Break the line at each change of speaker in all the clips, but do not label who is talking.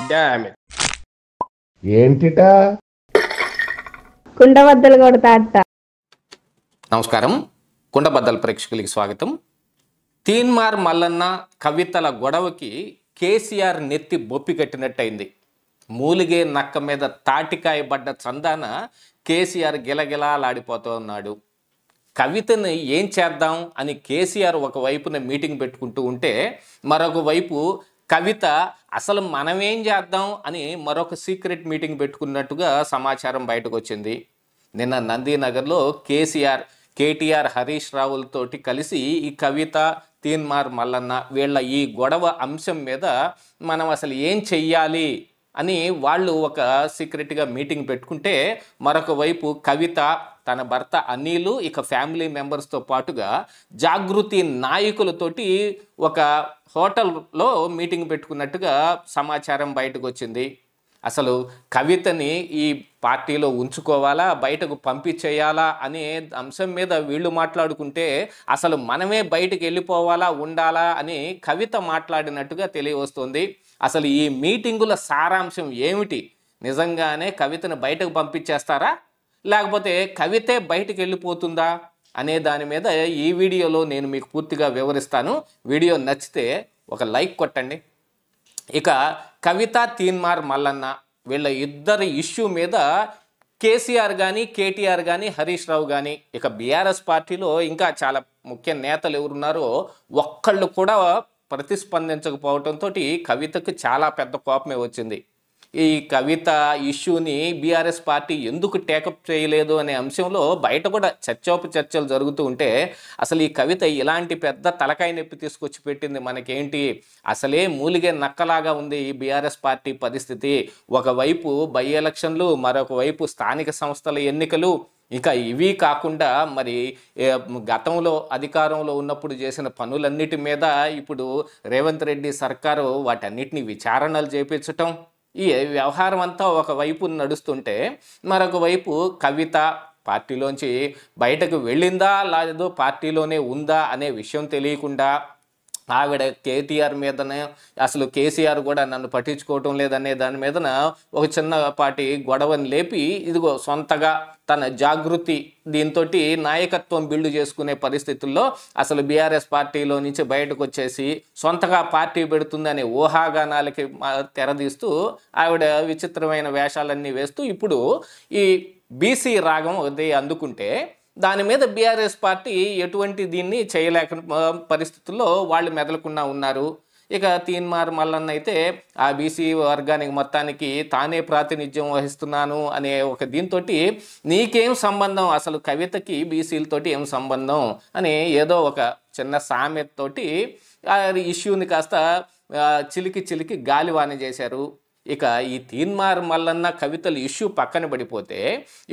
Damn it.
ఏంటిటా
కుండబద్దలు కొడతా అట్ట.
నమస్కారం, కుండబద్దల ప్రేక్షకులకి స్వాగతం. తీన్మార్ మల్లన్న కవితల గొడవకి కేసీఆర్ నెత్తి బొప్పి కట్టినట్టయింది. మూలిగే నక్క మీద తాటికాయ పడ్డ చందాన కేసీఆర్ గిలగిలాలాడిపోతూ ఉన్నాడు. కవితని ఏం చేద్దాం అని కేసీఆర్ ఒకవైపున మీటింగ్ పెట్టుకుంటూ ఉంటే, మరొక వైపు కవిత అసలు మనమేం చేద్దాం అని మరొక సీక్రెట్ మీటింగ్ పెట్టుకున్నట్టుగా సమాచారం బయటకు వచ్చింది. నిన్న నందీనగర్లో కేటీఆర్ హరీష్ రావులతోటి కలిసి ఈ కవిత, తీన్మార్ మల్లన్న వీళ్ళ ఈ గొడవ అంశం మీద మనం అసలు ఏం చెయ్యాలి అని వాళ్ళు ఒక సీక్రెట్గా మీటింగ్ పెట్టుకుంటే, మరొక వైపు కవిత తన భర్త అనిలు ఇక ఫ్యామిలీ మెంబర్స్తో పాటుగా జాగృతి నాయకులతోటి ఒక హోటల్లో మీటింగ్ పెట్టుకున్నట్టుగా సమాచారం బయటకు వచ్చింది. అసలు కవితని ఈ పార్టీలో ఉంచుకోవాలా, బయటకు పంపించేయాలా అనే అంశం మీద వీళ్ళు మాట్లాడుకుంటే, అసలు మనమే బయటకు వెళ్ళిపోవాలా, ఉండాలా అని కవిత మాట్లాడినట్టుగా తెలియవస్తుంది. అసలు ఈ మీటింగుల సారాంశం ఏమిటి? నిజంగానే కవితను బయటకు పంపించేస్తారా, లేకపోతే కవితే బయటకు వెళ్ళిపోతుందా అనే దాని మీద ఈ వీడియోలో నేను మీకు పూర్తిగా వివరిస్తాను. వీడియో నచ్చితే ఒక లైక్ కొట్టండి. ఇక కవిత, తీన్మార్ మల్లన్న వీళ్ళ ఇద్దరి ఇష్యూ మీద కేసీఆర్ కానీ, కేటీఆర్ కానీ, హరీష్ రావు కానీ, ఇక బీఆర్ఎస్ పార్టీలో ఇంకా చాలా ముఖ్య నేతలు ఎవరున్నారో ఒక్కళ్ళు కూడా ప్రతిస్పందించకపోవడంతో కవితకు చాలా పెద్ద కోపమే వచ్చింది. ఈ కవిత ఇష్యూని బీఆర్ఎస్ పార్టీ ఎందుకు టేకప్ చేయలేదు అనే అంశంలో బయట కూడా చర్చలు జరుగుతూ ఉంటే, అసలు ఈ కవిత ఇలాంటి పెద్ద తలకాయ నొప్పి తీసుకొచ్చి పెట్టింది మనకేంటి? అసలే మూలిగే నక్కలాగా ఉంది ఈ బీఆర్ఎస్ పార్టీ పరిస్థితి. ఒకవైపు బై ఎలక్షన్లు, మరొక వైపు స్థానిక సంస్థల ఎన్నికలు, ఇక ఇవి కాకుండా మరి గతంలో అధికారంలో ఉన్నప్పుడు చేసిన పనులన్నిటి మీద ఇప్పుడు రేవంత్ రెడ్డి సర్కారు వాటన్నిటిని విచారణలు చేపించటం, ఈ వ్యవహారం అంతా ఒకవైపు నడుస్తుంటే, మరొక వైపు కవిత పార్టీలోంచి బయటకు వెళ్ళిందా లేదో పార్టీలోనే ఉందా అనే విషయం తెలియకుండా ఆవిడ కేటీఆర్ మీదనే, అసలు కేసీఆర్ కూడా నన్ను పట్టించుకోవటం లేదనే దాని మీదన ఒక చిన్నపాటి గొడవని లేపి, ఇదిగో సొంతగా తన జాగృతి దీంతో నాయకత్వం బిల్డ్ చేసుకునే పరిస్థితుల్లో అసలు బీఆర్ఎస్ పార్టీలో నుంచి బయటకు వచ్చేసి సొంతగా పార్టీ పెడుతుందనే ఊహాగానాలకి తెరదీస్తూ ఆవిడ విచిత్రమైన వేషాలన్నీ వేస్తూ ఇప్పుడు ఈ బీసీ రాగం అది అందుకుంటే, దాని మీద బీఆర్ఎస్ పార్టీ ఎటువంటి దీన్ని చేయలేక పరిస్థితుల్లో వాళ్ళు మెదలకుండా ఉన్నారు. ఇక తీన్మార్ మల్లన్న అయితే ఆ బీసీ వర్గానికి మొత్తానికి తానే ప్రాతినిధ్యం వహిస్తున్నాను అనే ఒక దీంతో, నీకేం సంబంధం, అసలు కవితకి బీసీలతోటి ఏం సంబంధం అని ఏదో ఒక చిన్న సామెతతోటి ఆ ఇష్యూని కాస్త చిలికి గాలివాన చేశారు. ఇక ఈ తీన్మార్ మల్లన్న కవితల ఇష్యూ పక్కన పడిపోతే,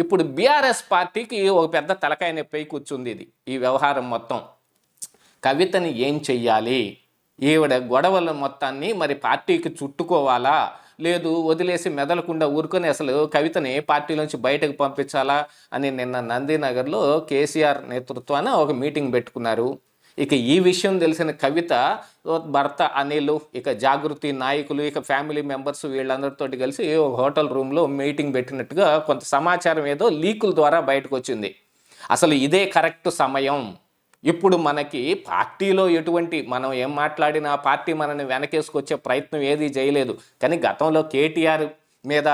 ఇప్పుడు బీఆర్ఎస్ పార్టీకి ఒక పెద్ద తలకాయ నొప్పి కూర్చుంది ఈ వ్యవహారం మొత్తం. కవితని ఏం చెయ్యాలి? ఈవిడ గొడవల మొత్తాన్ని మరి పార్టీకి చుట్టుకోవాలా, లేదు వదిలేసి మెదలకుండా ఊరుకొని అసలు కవితని పార్టీలోంచి బయటకు పంపించాలా అని నిన్న నందీనగర్లో కేసీఆర్ నేతృత్వాన ఒక మీటింగ్ పెట్టుకున్నారు. ఇక ఈ విషయం తెలిసిన కవిత భర్త అనిలు, ఇక జాగృతి నాయకులు, ఇక ఫ్యామిలీ మెంబర్స్ వీళ్ళందరితో కలిసి ఒక హోటల్ రూమ్లో మీటింగ్ పెట్టినట్టుగా కొంత సమాచారం ఏదో లీకుల ద్వారా బయటకు వచ్చింది. అసలు ఇదే కరెక్ట్ సమయం. ఇప్పుడు మనకి పార్టీలో ఎటువంటి మనం ఏం మాట్లాడినా పార్టీ మనని వెనకేసుకొచ్చే ప్రయత్నం ఏదీ చేయలేదు. కానీ గతంలో కేటీఆర్ మీద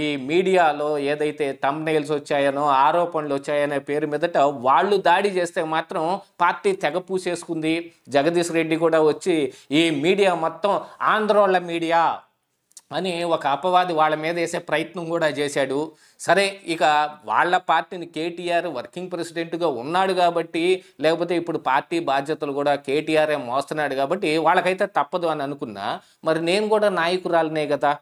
ఈ మీడియాలో ఏదైతే థంబ్నెయిల్స్ వచ్చాయనో, ఆరోపణలు వచ్చాయనే పేరు మీదట వాళ్ళు దాడి చేస్తే మాత్రం పార్టీ తెగ పూసేసుకుంది. జగదీష్ రెడ్డి కూడా వచ్చి ఈ మీడియా మొత్తం ఆంధ్రోళ్ళ మీడియా అని ఒక అపవాది వాళ్ళ మీద వేసే ప్రయత్నం కూడా చేశాడు. సరే, ఇక వాళ్ళ పార్టీని కేటీఆర్ వర్కింగ్ ప్రెసిడెంట్గా ఉన్నాడు కాబట్టి, లేకపోతే ఇప్పుడు పార్టీ బాధ్యతలు కూడా కేటీఆర్ఏ మోస్తున్నాడు కాబట్టి వాళ్ళకైతే తప్పదు అని అనుకున్నా, మరి నేను కూడా నాయకురాలనే కదా,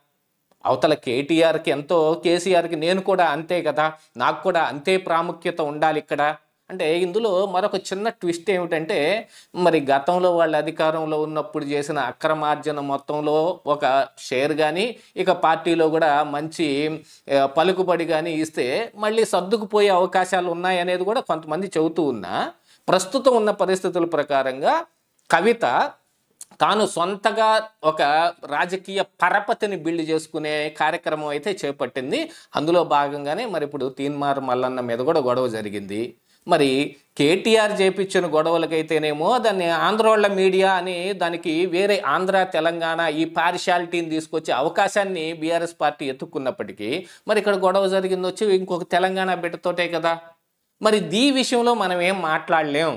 అవతల కేటీఆర్కి ఎంతో కేసీఆర్కి నేను కూడా అంతే కదా, నాకు కూడా అంతే ప్రాముఖ్యత ఉండాలి ఇక్కడ అంటే, ఇందులో మరొక చిన్న ట్విస్ట్ ఏమిటంటే, మరి గతంలో వాళ్ళు అధికారంలో ఉన్నప్పుడు చేసిన అక్రమార్జన మొత్తంలో ఒక షేర్ కానీ, ఇక పార్టీలో కూడా మంచి పలుకుబడి కానీ ఇస్తే మళ్ళీ సర్దుకుపోయే అవకాశాలు ఉన్నాయనేది కూడా కొంతమంది చెబుతూ ఉన్నా, ప్రస్తుతం ఉన్న పరిస్థితుల ప్రకారంగా కవిత తాను సొంతగా ఒక రాజకీయ పరపతిని బిల్డ్ చేసుకునే కార్యక్రమం అయితే చేపట్టింది. అందులో భాగంగానే మరి ఇప్పుడు తీన్మార్ మల్లన్న మీద కూడా గొడవ జరిగింది. మరి కేటీఆర్ చేపించిన గొడవలకైతేనేమో దాన్ని ఆంధ్రోళ్ళ మీడియా అని దానికి వేరే ఆంధ్ర తెలంగాణ ఈ పార్షియాలిటీని తీసుకొచ్చే అవకాశాన్ని బీఆర్ఎస్ పార్టీ ఎత్తుక్కున్నప్పటికీ మరి ఇక్కడ గొడవ జరిగింది వచ్చి ఇంకొక తెలంగాణ బిడ్డతోటే కదా. మరి ఈ విషయంలో మనం ఏం మాట్లాడలేం.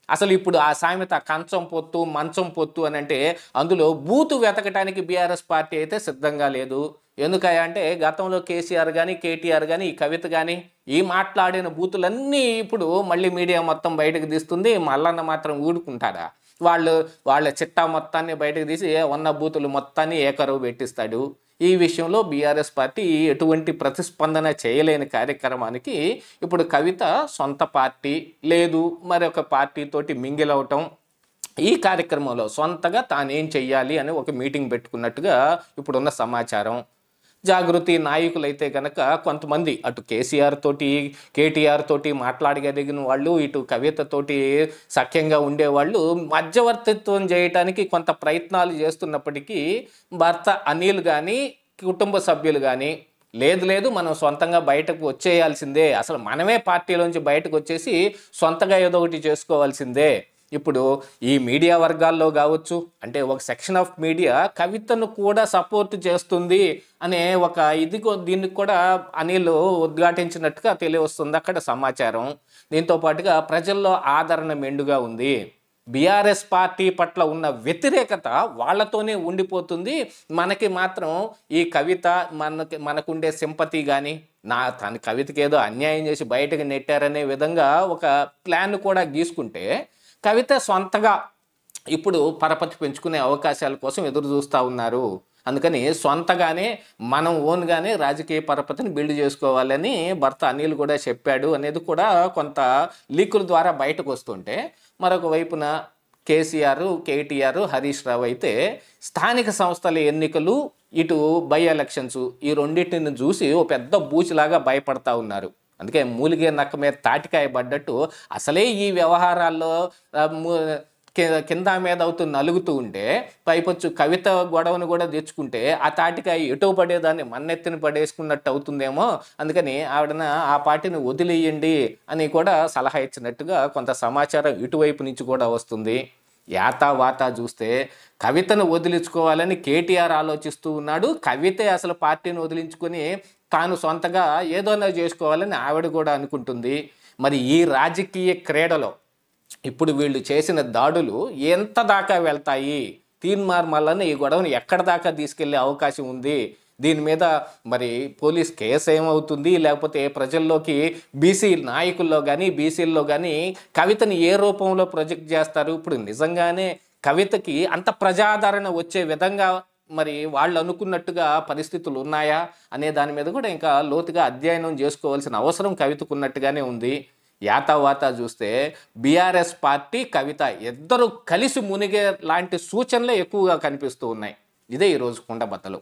అసలు ఇప్పుడు ఆ సామెత కంచం పొత్తు మంచం పొత్తు అని అంటే అందులో బూతు వెతకటానికి బీఆర్ఎస్ పార్టీ అయితే సిద్ధంగా లేదు. ఎందుకంటే గతంలో కేసీఆర్ కానీ కేటీఆర్ కానీ ఈ కవిత కానీ ఈ మాట్లాడిన బూతులన్నీ ఇప్పుడు మళ్ళీ మీడియా మొత్తం బయటకు తీస్తుంది. మల్లన్న మాత్రం ఊడుకుంటాడా? వాళ్ళ చిట్టా మొత్తాన్ని బయటకు తీసి ఉన్న బూతులు మొత్తాన్ని ఏకరువు పెట్టిస్తాడు. ఈ విషయంలో బీఆర్ఎస్ పార్టీ ఎటువంటి ప్రతిస్పందన చేయలేని కార్యక్రమానికి ఇప్పుడు కవిత సొంత పార్టీ లేదు మరొక పార్టీతోటి మింగిల్ అవటం, ఈ కార్యక్రమంలో సొంతగా తానేం చెయ్యాలి అని ఒక మీటింగ్ పెట్టుకున్నట్టుగా ఇప్పుడున్న సమాచారం. జాగృతి నాయకులైతే కనుక కొంతమంది అటు కేసీఆర్ తోటి కేటీఆర్ తోటి మాట్లాడగలిగిన వాళ్ళు, ఇటు కవితతోటి సఖ్యంగా ఉండేవాళ్ళు మధ్యవర్తిత్వం చేయటానికి కొంత ప్రయత్నాలు చేస్తున్నప్పటికీ భర్త అనిల్ కానీ కుటుంబ సభ్యులు కానీ లేదు మనం సొంతంగా బయటకు వచ్చేయాల్సిందే, అసలు మనమే పార్టీలోంచి బయటకు వచ్చేసి సొంతగా ఏదో ఒకటి చేసుకోవాల్సిందే. ఇప్పుడు ఈ మీడియా వర్గాల్లో కావచ్చు, అంటే ఒక సెక్షన్ ఆఫ్ మీడియా కవితను కూడా సపోర్ట్ చేస్తుంది అనే ఒక దీనికి కూడా అనిల్ ఉద్ఘాటించినట్టుగా తెలియవస్తుంది అక్కడ సమాచారం. దీంతో పాటుగా ప్రజల్లో ఆదరణ మెండుగా ఉంది. బీఆర్ఎస్ పార్టీ పట్ల ఉన్న వ్యతిరేకత వాళ్ళతోనే ఉండిపోతుంది. మనకి మాత్రం ఈ కవిత మనకుండే సింపతి కానీ తన కవితకి ఏదో అన్యాయం చేసి బయటకు నెట్టారనే విధంగా ఒక ప్లాన్ కూడా గీసుకుంటే కవిత సొంతగా ఇప్పుడు పరపతి పెంచుకునే అవకాశాల కోసం ఎదురు చూస్తూ ఉన్నారు. అందుకని సొంతగానే మనం ఓన్గానే రాజకీయ పరపతిని బిల్డ్ చేసుకోవాలని భర్త అనిల్ కూడా చెప్పాడు అనేది కూడా కొంత లీకుల ద్వారా బయటకు వస్తుంటే, మరొక వైపున కేసీఆర్ కేటీఆర్ హరీష్ రావు అయితే స్థానిక సంస్థల ఎన్నికలు ఇటు బై ఎలక్షన్స్ ఈ రెండింటిని చూసి ఓ పెద్ద బూచిలాగా భయపడతా ఉన్నారు. అందుకే మూలిగే నక్క మీద తాటికాయ పడ్డట్టు అసలే ఈ వ్యవహారాల్లో కింద మీద అవుతూ నలుగుతూ ఉంటే పైపొచ్చు కవిత గొడవను కూడా తెచ్చుకుంటే ఆ తాటికాయ ఎటో పడేదాన్ని మన్నెత్తిని పడేసుకున్నట్టు అవుతుందేమో, అందుకని ఆవిడన ఆ పార్టీని వదిలేయండి అని కూడా సలహా ఇచ్చినట్టుగా కొంత సమాచారం ఇటువైపు నుంచి కూడా వస్తుంది. యాతా వాతా చూస్తే కవితను వదిలించుకోవాలని కేటీఆర్ ఆలోచిస్తూ ఉన్నాడు. కవితే అసలు పార్టీని వదిలించుకొని తాను సొంతగా ఏదోనా చేసుకోవాలని ఆవిడ కూడా అనుకుంటుంది. మరి ఈ రాజకీయ క్రీడలో ఇప్పుడు వీళ్ళు చేసిన దాడులు ఎంత దాకా వెళ్తాయి? తీన్మార్ మల్లన్న ఈ గొడవను ఎక్కడ దాకా తీసుకెళ్లే అవకాశం ఉంది? దీని మీద మరి పోలీస్ కేసు ఏమవుతుంది, లేకపోతే ప్రజల్లోకి బీసీ నాయకుల్లో కానీ బీసీల్లో కానీ కవితని ఏ రూపంలో ప్రొజెక్ట్ చేస్తారు? ఇప్పుడు నిజంగానే కవితకి అంత ప్రజాదరణ వచ్చే విధంగా మరి వాళ్ళు అనుకున్నట్టుగా పరిస్థితులు ఉన్నాయా అనే దాని మీద కూడా ఇంకా లోతుగా అధ్యయనం చేసుకోవాల్సిన అవసరం కవితకున్నట్టుగానే ఉంది. యాతావాత చూస్తే బీఆర్ఎస్ పార్టీ కవిత ఇద్దరు కలిసి మునిగే లాంటి సూచనలే ఎక్కువగా కనిపిస్తూ ఉన్నాయి. ఇదే ఈరోజు కుండబద్దలు.